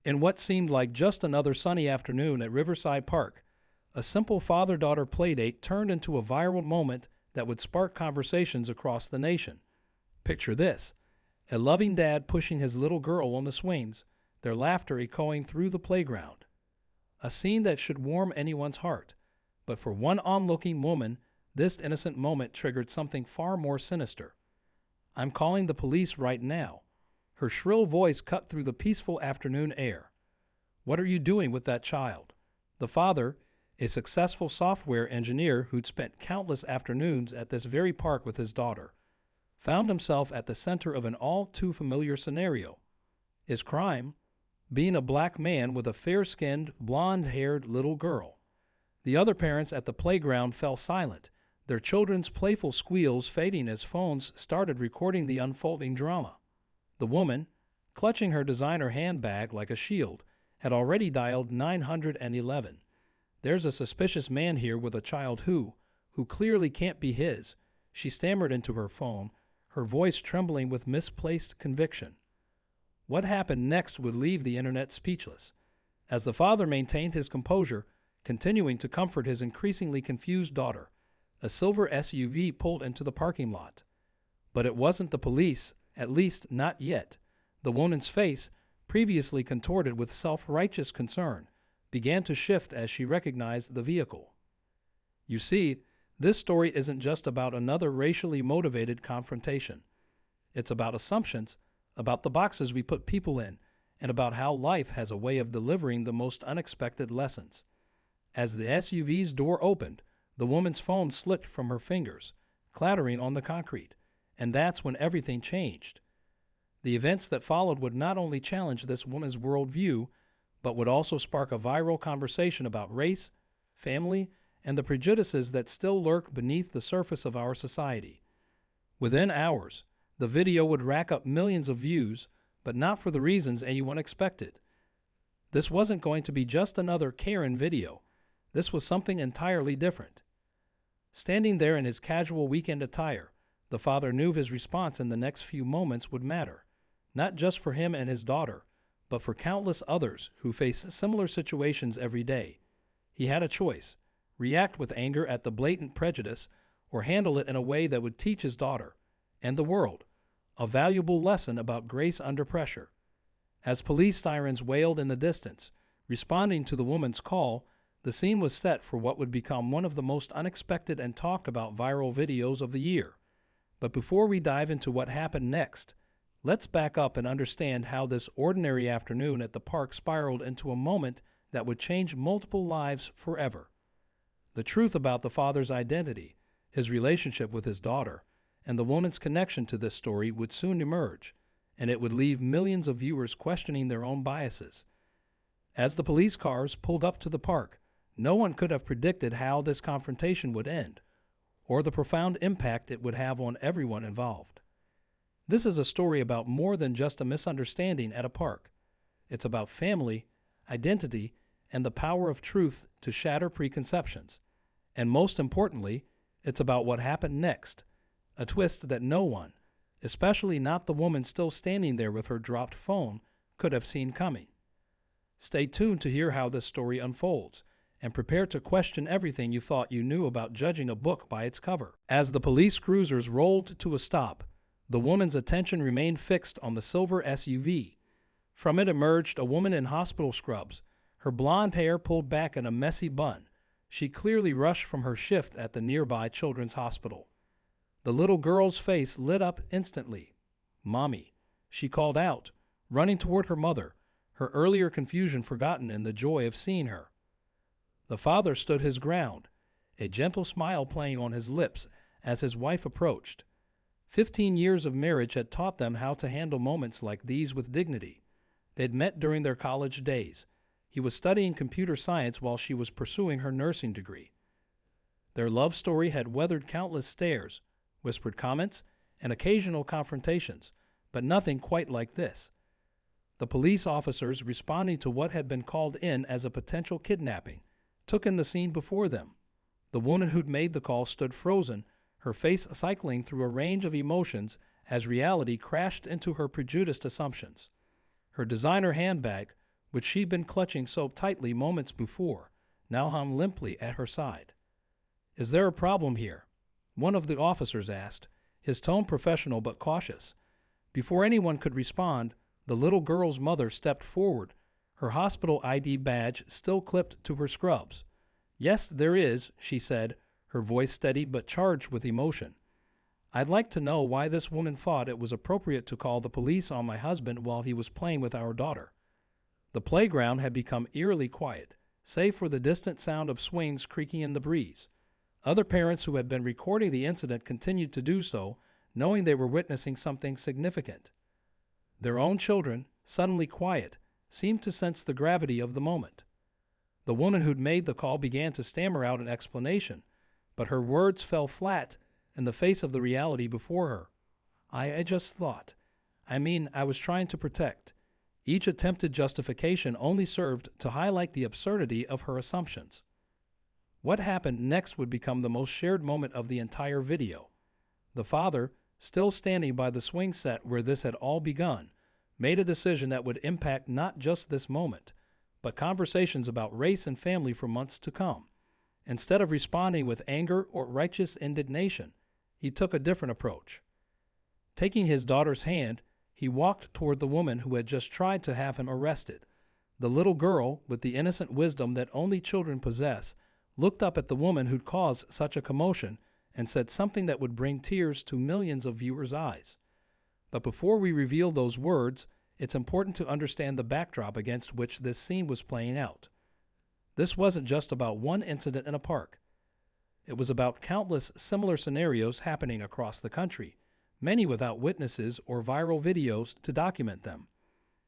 In what seemed like just another sunny afternoon at Riverside Park, a simple father-daughter playdate turned into a viral moment that would spark conversations across the nation. Picture this: a loving dad pushing his little girl on the swings, their laughter echoing through the playground. A scene that should warm anyone's heart. But for one onlooking woman, this innocent moment triggered something far more sinister. "I'm calling the police right now." Her shrill voice cut through the peaceful afternoon air. "What are you doing with that child?" The father, a successful software engineer who'd spent countless afternoons at this very park with his daughter, found himself at the center of an all-too-familiar scenario. His crime? Being a black man with a fair-skinned, blonde-haired little girl. The other parents at the playground fell silent, their children's playful squeals fading as phones started recording the unfolding drama. The woman, clutching her designer handbag like a shield, had already dialed 911. "There's a suspicious man here with a child who clearly can't be his," she stammered into her phone, her voice trembling with misplaced conviction. What happened next would leave the internet speechless. As the father maintained his composure, continuing to comfort his increasingly confused daughter, a silver SUV pulled into the parking lot. But it wasn't the police, at least not yet. The woman's face, previously contorted with self-righteous concern, began to shift as she recognized the vehicle. You see, this story isn't just about another racially motivated confrontation. It's about assumptions, about the boxes we put people in, and about how life has a way of delivering the most unexpected lessons. As the SUV's door opened, the woman's phone slipped from her fingers, clattering on the concrete, and that's when everything changed. The events that followed would not only challenge this woman's worldview, but would also spark a viral conversation about race, family, and the prejudices that still lurk beneath the surface of our society. Within hours, the video would rack up millions of views, but not for the reasons anyone expected. This wasn't going to be just another Karen video. This was something entirely different. Standing there in his casual weekend attire, the father knew his response in the next few moments would matter, not just for him and his daughter, but for countless others who face similar situations every day. He had a choice: react with anger at the blatant prejudice, or handle it in a way that would teach his daughter, and the world, a valuable lesson about grace under pressure. As police sirens wailed in the distance, responding to the woman's call, the scene was set for what would become one of the most unexpected and talked about viral videos of the year. But before we dive into what happened next, let's back up and understand how this ordinary afternoon at the park spiraled into a moment that would change multiple lives forever. The truth about the father's identity, his relationship with his daughter, and the woman's connection to this story would soon emerge, and it would leave millions of viewers questioning their own biases. As the police cars pulled up to the park, no one could have predicted how this confrontation would end, or the profound impact it would have on everyone involved. This is a story about more than just a misunderstanding at a park. It's about family, identity, and the power of truth to shatter preconceptions. And most importantly, it's about what happened next, a twist that no one, especially not the woman still standing there with her dropped phone, could have seen coming. Stay tuned to hear how this story unfolds, and prepare to question everything you thought you knew about judging a book by its cover. As the police cruisers rolled to a stop, the woman's attention remained fixed on the silver SUV. From it emerged a woman in hospital scrubs, her blonde hair pulled back in a messy bun. She clearly rushed from her shift at the nearby children's hospital. The little girl's face lit up instantly. "Mommy," she called out, running toward her mother, her earlier confusion forgotten in the joy of seeing her. The father stood his ground, a gentle smile playing on his lips as his wife approached. 15 years of marriage had taught them how to handle moments like these with dignity. They'd met during their college days. He was studying computer science while she was pursuing her nursing degree. Their love story had weathered countless stares, whispered comments, and occasional confrontations, but nothing quite like this. The police officers responding to what had been called in as a potential kidnapping took in the scene before them. The woman who'd made the call stood frozen, her face cycling through a range of emotions as reality crashed into her prejudiced assumptions. Her designer handbag, which she'd been clutching so tightly moments before, now hung limply at her side. "Is there a problem here?" one of the officers asked, his tone professional but cautious. Before anyone could respond, the little girl's mother stepped forward, her hospital ID badge still clipped to her scrubs. "Yes, there is," she said, her voice steady but charged with emotion. "I'd like to know why this woman thought it was appropriate to call the police on my husband while he was playing with our daughter." The playground had become eerily quiet, save for the distant sound of swings creaking in the breeze. Other parents who had been recording the incident continued to do so, knowing they were witnessing something significant. Their own children, suddenly quiet, seemed to sense the gravity of the moment. The woman who'd made the call began to stammer out an explanation, but her words fell flat in the face of the reality before her. I just thought. I was trying to protect." Each attempted justification only served to highlight the absurdity of her assumptions. What happened next would become the most shared moment of the entire video. The father, still standing by the swing set where this had all begun, made a decision that would impact not just this moment, but conversations about race and family for months to come. Instead of responding with anger or righteous indignation, he took a different approach. Taking his daughter's hand, he walked toward the woman who had just tried to have him arrested. The little girl, with the innocent wisdom that only children possess, looked up at the woman who'd caused such a commotion and said something that would bring tears to millions of viewers' eyes. But before we reveal those words, it's important to understand the backdrop against which this scene was playing out. This wasn't just about one incident in a park. It was about countless similar scenarios happening across the country, many without witnesses or viral videos to document them.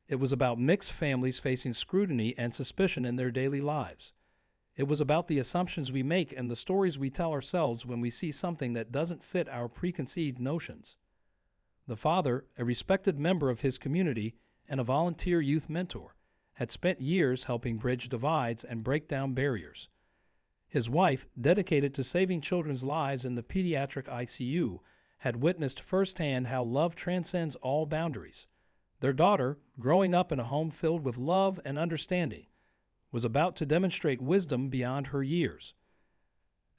It was about mixed families facing scrutiny and suspicion in their daily lives. It was about the assumptions we make and the stories we tell ourselves when we see something that doesn't fit our preconceived notions. The father, a respected member of his community and a volunteer youth mentor, had spent years helping bridge divides and break down barriers. His wife, dedicated to saving children's lives in the pediatric ICU, had witnessed firsthand how love transcends all boundaries. Their daughter, growing up in a home filled with love and understanding, was about to demonstrate wisdom beyond her years.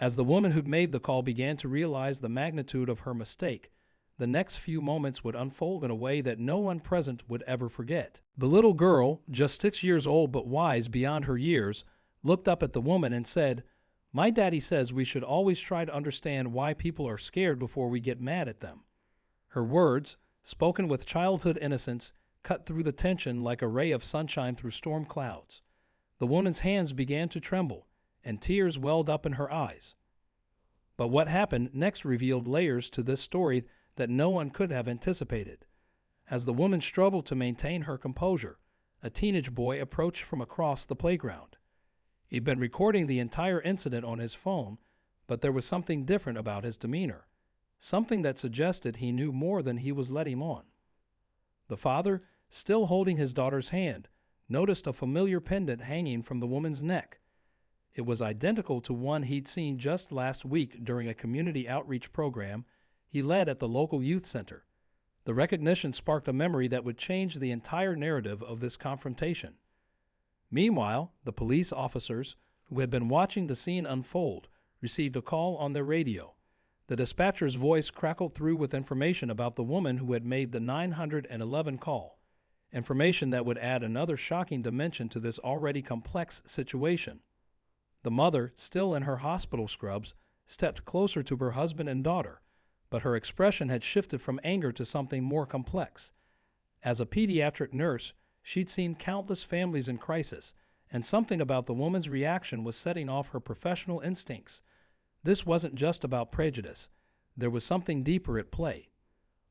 As the woman who'd made the call began to realize the magnitude of her mistake, the next few moments would unfold in a way that no one present would ever forget. The little girl, just 6 years old but wise beyond her years, looked up at the woman and said, "My daddy says we should always try to understand why people are scared before we get mad at them." Her words, spoken with childhood innocence, cut through the tension like a ray of sunshine through storm clouds. The woman's hands began to tremble, and tears welled up in her eyes. But what happened next revealed layers to this story that no one could have anticipated. As the woman struggled to maintain her composure, a teenage boy approached from across the playground. He'd been recording the entire incident on his phone, but there was something different about his demeanor, something that suggested he knew more than he was letting on. The father, still holding his daughter's hand, noticed a familiar pendant hanging from the woman's neck. It was identical to one he'd seen just last week during a community outreach program he led at the local youth center. The recognition sparked a memory that would change the entire narrative of this confrontation. Meanwhile, the police officers, who had been watching the scene unfold, received a call on their radio. The dispatcher's voice crackled through with information about the woman who had made the 911 call, information that would add another shocking dimension to this already complex situation. The mother, still in her hospital scrubs, stepped closer to her husband and daughter, but her expression had shifted from anger to something more complex. As a pediatric nurse, she'd seen countless families in crisis, and something about the woman's reaction was setting off her professional instincts. This wasn't just about prejudice. There was something deeper at play.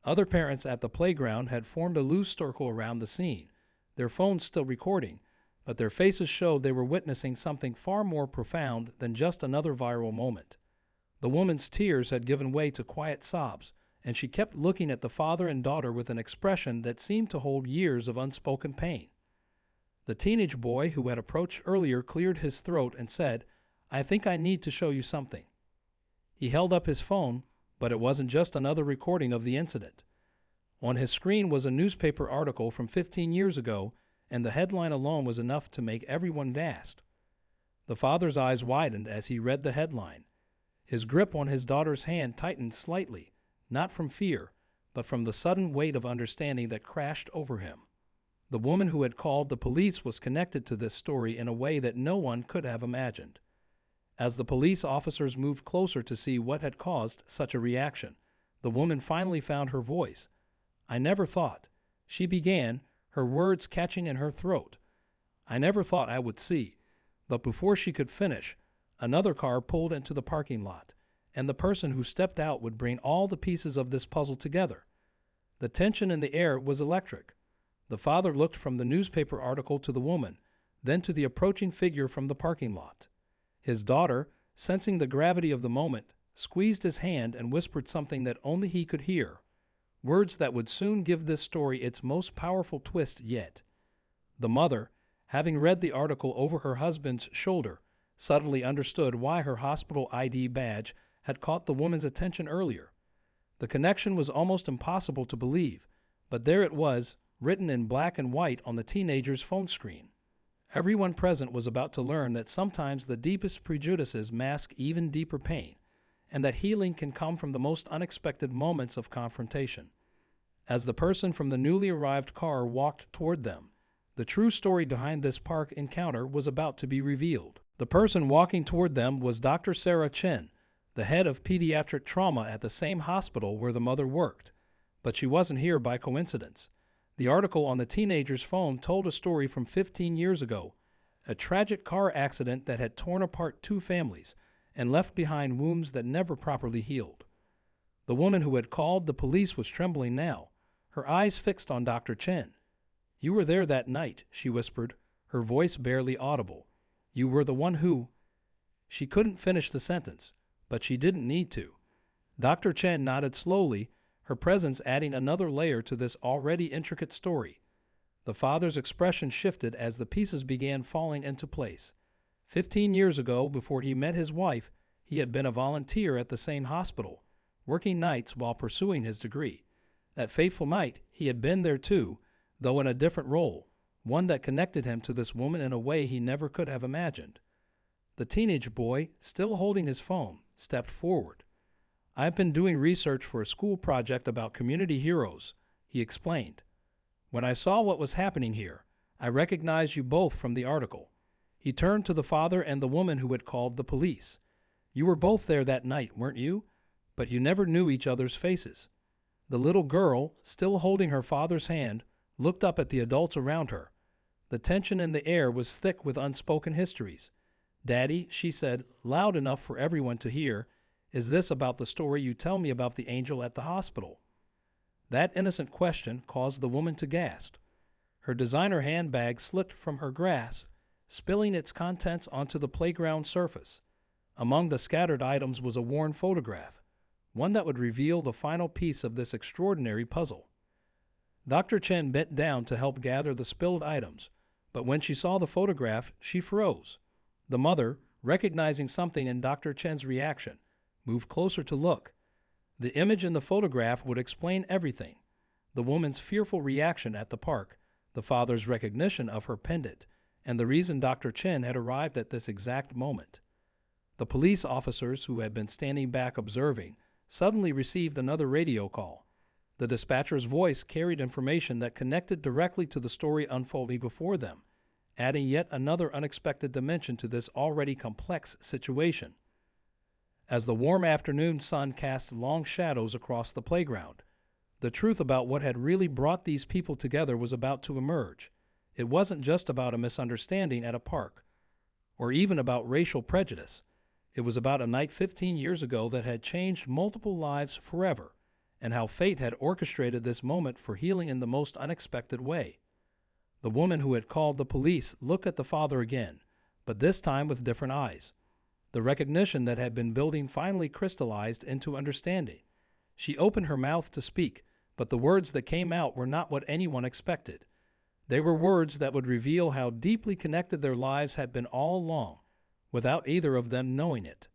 Other parents at the playground had formed a loose circle around the scene, their phones still recording, but their faces showed they were witnessing something far more profound than just another viral moment. The woman's tears had given way to quiet sobs, and she kept looking at the father and daughter with an expression that seemed to hold years of unspoken pain. The teenage boy who had approached earlier cleared his throat and said, "I think I need to show you something." He held up his phone, but it wasn't just another recording of the incident. On his screen was a newspaper article from 15 years ago, and the headline alone was enough to make everyone gasp. The father's eyes widened as he read the headline. His grip on his daughter's hand tightened slightly, not from fear, but from the sudden weight of understanding that crashed over him. The woman who had called the police was connected to this story in a way that no one could have imagined. As the police officers moved closer to see what had caused such a reaction, the woman finally found her voice. "I never thought," she began, her words catching in her throat. "I never thought I would see." But before she could finish, another car pulled into the parking lot, and the person who stepped out would bring all the pieces of this puzzle together. The tension in the air was electric. The father looked from the newspaper article to the woman, then to the approaching figure from the parking lot. His daughter, sensing the gravity of the moment, squeezed his hand and whispered something that only he could hear, words that would soon give this story its most powerful twist yet. The mother, having read the article over her husband's shoulder, suddenly understood why her hospital ID badge had caught the woman's attention earlier. The connection was almost impossible to believe, but there it was, written in black and white on the teenager's phone screen. Everyone present was about to learn that sometimes the deepest prejudices mask even deeper pain, and that healing can come from the most unexpected moments of confrontation. As the person from the newly arrived car walked toward them, the true story behind this park encounter was about to be revealed. The person walking toward them was Dr. Sarah Chen, the head of pediatric trauma at the same hospital where the mother worked. But she wasn't here by coincidence. The article on the teenager's phone told a story from 15 years ago, a tragic car accident that had torn apart two families and left behind wounds that never properly healed. The woman who had called the police was trembling now, her eyes fixed on Dr. Chen. "You were there that night," she whispered, her voice barely audible. "You were the one who—" She couldn't finish the sentence, but she didn't need to. Dr. Chen nodded slowly, her presence adding another layer to this already intricate story. The father's expression shifted as the pieces began falling into place. 15 years ago, before he met his wife, he had been a volunteer at the same hospital, working nights while pursuing his degree. That fateful night, he had been there too, though in a different role, one that connected him to this woman in a way he never could have imagined. The teenage boy, still holding his phone, stepped forward. "I've been doing research for a school project about community heroes," he explained. "When I saw what was happening here, I recognized you both from the article." He turned to the father and the woman who had called the police. "You were both there that night, weren't you? But you never knew each other's faces." The little girl, still holding her father's hand, looked up at the adults around her. The tension in the air was thick with unspoken histories. "Daddy," she said, loud enough for everyone to hear, "is this about the story you tell me about the angel at the hospital?" That innocent question caused the woman to gasp. Her designer handbag slipped from her grasp, spilling its contents onto the playground surface. Among the scattered items was a worn photograph, one that would reveal the final piece of this extraordinary puzzle. Dr. Chen bent down to help gather the spilled items, but when she saw the photograph, she froze. The mother, recognizing something in Dr. Chen's reaction, moved closer to look. The image in the photograph would explain everything: the woman's fearful reaction at the park, the father's recognition of her pendant, and the reason Dr. Chen had arrived at this exact moment. The police officers who had been standing back observing suddenly received another radio call. The dispatcher's voice carried information that connected directly to the story unfolding before them, adding yet another unexpected dimension to this already complex situation. As the warm afternoon sun cast long shadows across the playground, the truth about what had really brought these people together was about to emerge. It wasn't just about a misunderstanding at a park, or even about racial prejudice. It was about a night 15 years ago that had changed multiple lives forever, and how fate had orchestrated this moment for healing in the most unexpected way. The woman who had called the police looked at the father again, but this time with different eyes. The recognition that had been building finally crystallized into understanding. She opened her mouth to speak, but the words that came out were not what anyone expected. They were words that would reveal how deeply connected their lives had been all along, without either of them knowing it.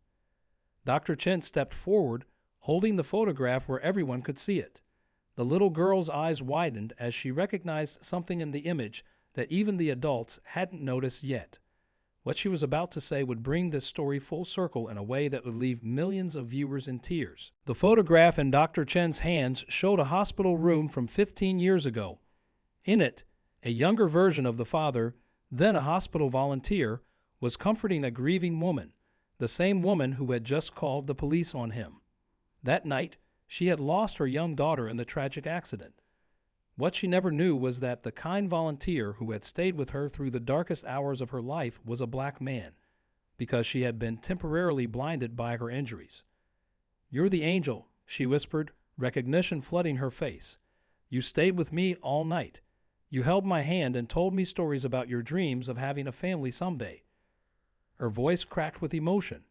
Dr. Chen stepped forward, holding the photograph where everyone could see it. The little girl's eyes widened as she recognized something in the image that even the adults hadn't noticed yet. What she was about to say would bring this story full circle in a way that would leave millions of viewers in tears. The photograph in Dr. Chen's hands showed a hospital room from 15 years ago. In it, a younger version of the father, then a hospital volunteer, was comforting a grieving woman, the same woman who had just called the police on him. That night, she had lost her young daughter in the tragic accident. What she never knew was that the kind volunteer who had stayed with her through the darkest hours of her life was a black man, because she had been temporarily blinded by her injuries. "You're the angel," she whispered, recognition flooding her face. "You stayed with me all night. You held my hand and told me stories about your dreams of having a family someday." Her voice cracked with emotion.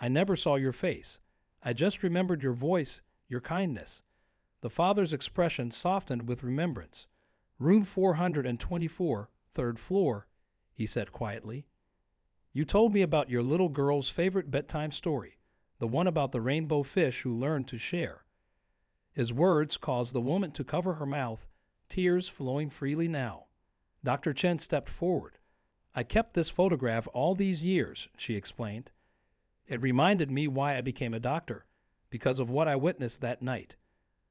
"I never saw your face. I just remembered your voice, your kindness." The father's expression softened with remembrance. "Room 424, third floor," he said quietly. "You told me about your little girl's favorite bedtime story, the one about the rainbow fish who learned to share." His words caused the woman to cover her mouth, tears flowing freely now. Dr. Chen stepped forward. "I kept this photograph all these years," she explained. "It reminded me why I became a doctor, because of what I witnessed that night.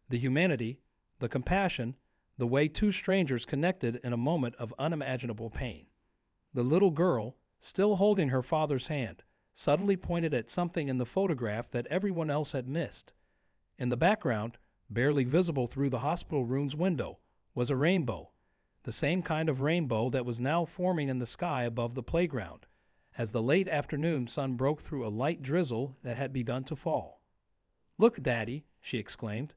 The humanity, the compassion, the way two strangers connected in a moment of unimaginable pain." The little girl, still holding her father's hand, suddenly pointed at something in the photograph that everyone else had missed. In the background, barely visible through the hospital room's window, was a rainbow, the same kind of rainbow that was now forming in the sky above the playground, as the late afternoon sun broke through a light drizzle that had begun to fall. "Look, Daddy," she exclaimed.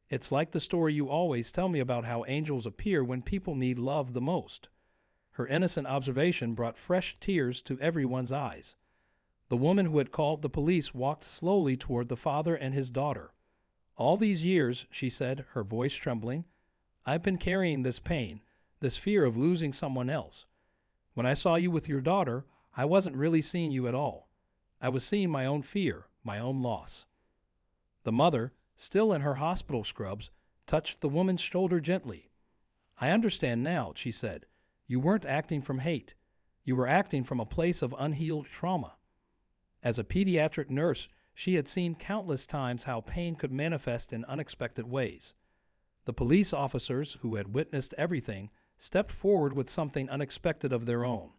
"It's like the story you always tell me about how angels appear when people need love the most." Her innocent observation brought fresh tears to everyone's eyes. The woman who had called the police walked slowly toward the father and his daughter. "All these years," she said, her voice trembling, "I've been carrying this pain, this fear of losing someone else. When I saw you with your daughter, I wasn't really seeing you at all. I was seeing my own fear, my own loss." The mother, still in her hospital scrubs, touched the woman's shoulder gently. "I understand now," she said. "You weren't acting from hate. You were acting from a place of unhealed trauma." As a pediatric nurse, she had seen countless times how pain could manifest in unexpected ways. The police officers, who had witnessed everything, stepped forward with something unexpected of their own.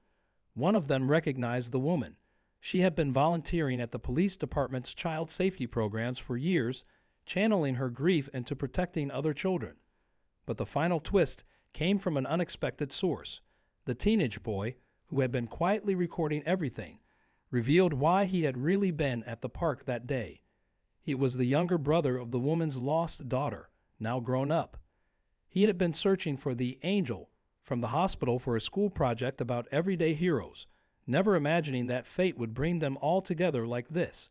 One of them recognized the woman. She had been volunteering at the police department's child safety programs for years, channeling her grief into protecting other children. But the final twist came from an unexpected source. The teenage boy, who had been quietly recording everything, revealed why he had really been at the park that day. He was the younger brother of the woman's lost daughter, now grown up. He had been searching for the angel from the hospital for a school project about everyday heroes, never imagining that fate would bring them all together like this.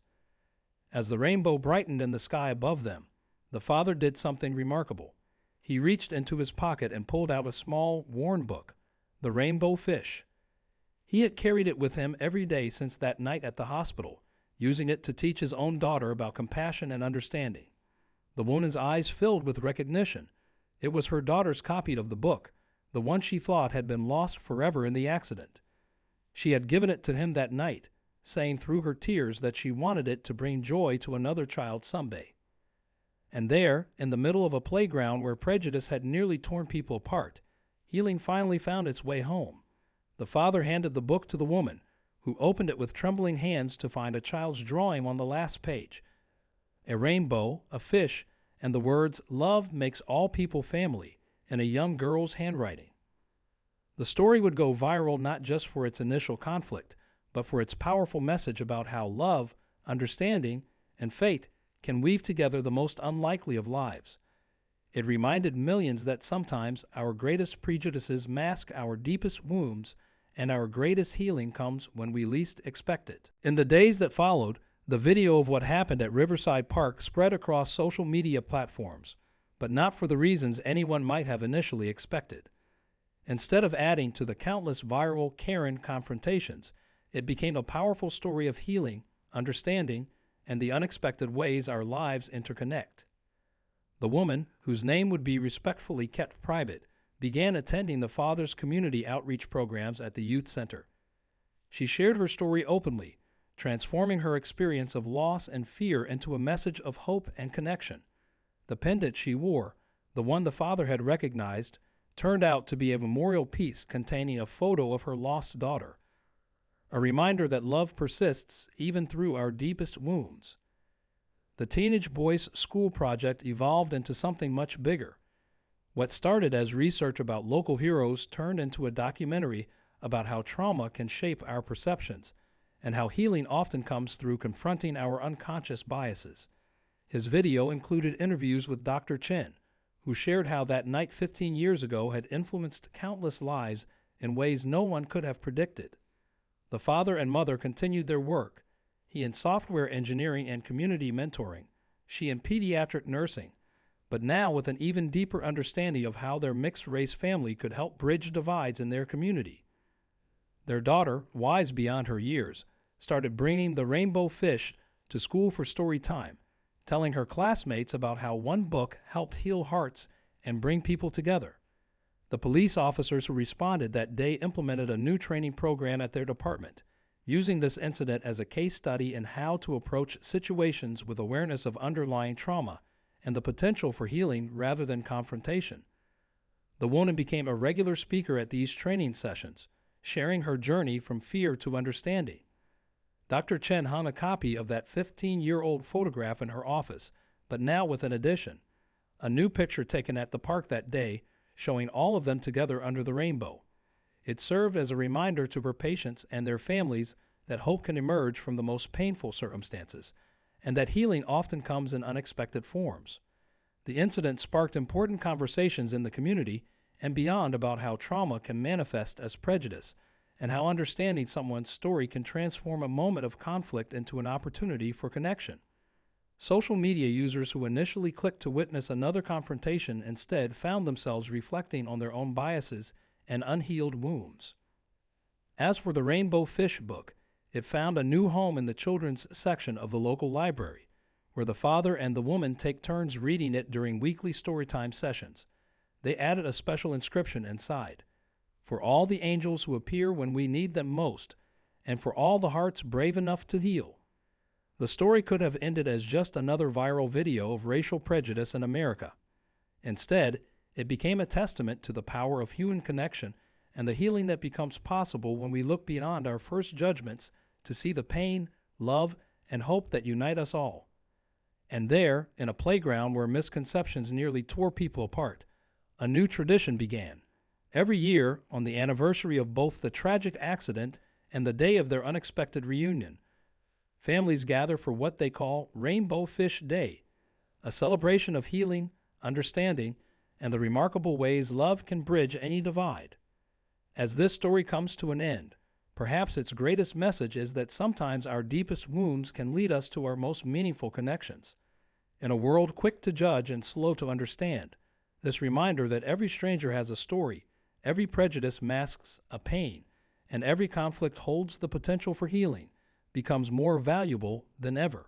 As the rainbow brightened in the sky above them, the father did something remarkable. He reached into his pocket and pulled out a small, worn book, The Rainbow Fish. He had carried it with him every day since that night at the hospital, using it to teach his own daughter about compassion and understanding. The woman's eyes filled with recognition. It was her daughter's copy of the book, the one she thought had been lost forever in the accident. She had given it to him that night, saying through her tears that she wanted it to bring joy to another child someday. And there, in the middle of a playground where prejudice had nearly torn people apart, healing finally found its way home. The father handed the book to the woman, who opened it with trembling hands to find a child's drawing on the last page. A rainbow, a fish, and the words, "Love makes all people family," in a young girl's handwriting. The story would go viral not just for its initial conflict, but for its powerful message about how love, understanding, and fate can weave together the most unlikely of lives. It reminded millions that sometimes our greatest prejudices mask our deepest wounds, and our greatest healing comes when we least expect it. In the days that followed, the video of what happened at Riverside Park spread across social media platforms, but not for the reasons anyone might have initially expected. Instead of adding to the countless viral Karen confrontations, it became a powerful story of healing, understanding, and the unexpected ways our lives interconnect. The woman, whose name would be respectfully kept private, began attending the father's community outreach programs at the youth center. She shared her story openly, transforming her experience of loss and fear into a message of hope and connection. The pendant she wore, the one the father had recognized, turned out to be a memorial piece containing a photo of her lost daughter, a reminder that love persists even through our deepest wounds. The teenage boys' school project evolved into something much bigger. What started as research about local heroes turned into a documentary about how trauma can shape our perceptions and how healing often comes through confronting our unconscious biases. His video included interviews with Dr. Chen, who shared how that night 15 years ago had influenced countless lives in ways no one could have predicted. The father and mother continued their work, he in software engineering and community mentoring, she in pediatric nursing, but now with an even deeper understanding of how their mixed-race family could help bridge divides in their community. Their daughter, wise beyond her years, started bringing the rainbow fish to school for story time, telling her classmates about how one book helped heal hearts and bring people together. The police officers who responded that day implemented a new training program at their department, using this incident as a case study in how to approach situations with awareness of underlying trauma and the potential for healing rather than confrontation. The woman became a regular speaker at these training sessions, sharing her journey from fear to understanding. Dr. Chen hung a copy of that 15-year-old photograph in her office, but now with an addition, a new picture taken at the park that day showing all of them together under the rainbow. It served as a reminder to her patients and their families that hope can emerge from the most painful circumstances, and that healing often comes in unexpected forms. The incident sparked important conversations in the community and beyond about how trauma can manifest as prejudice, and how understanding someone's story can transform a moment of conflict into an opportunity for connection. Social media users who initially clicked to witness another confrontation instead found themselves reflecting on their own biases and unhealed wounds. As for the Rainbow Fish book, it found a new home in the children's section of the local library, where the father and the woman take turns reading it during weekly storytime sessions. They added a special inscription inside: "For all the angels who appear when we need them most, and for all the hearts brave enough to heal." The story could have ended as just another viral video of racial prejudice in America. Instead, it became a testament to the power of human connection and the healing that becomes possible when we look beyond our first judgments to see the pain, love, and hope that unite us all. And there, in a playground where misconceptions nearly tore people apart, a new tradition began. Every year, on the anniversary of both the tragic accident and the day of their unexpected reunion, families gather for what they call Rainbow Fish Day, a celebration of healing, understanding, and the remarkable ways love can bridge any divide. As this story comes to an end, perhaps its greatest message is that sometimes our deepest wounds can lead us to our most meaningful connections. In a world quick to judge and slow to understand, this reminder that every stranger has a story, every prejudice masks a pain, and every conflict holds the potential for healing becomes more valuable than ever.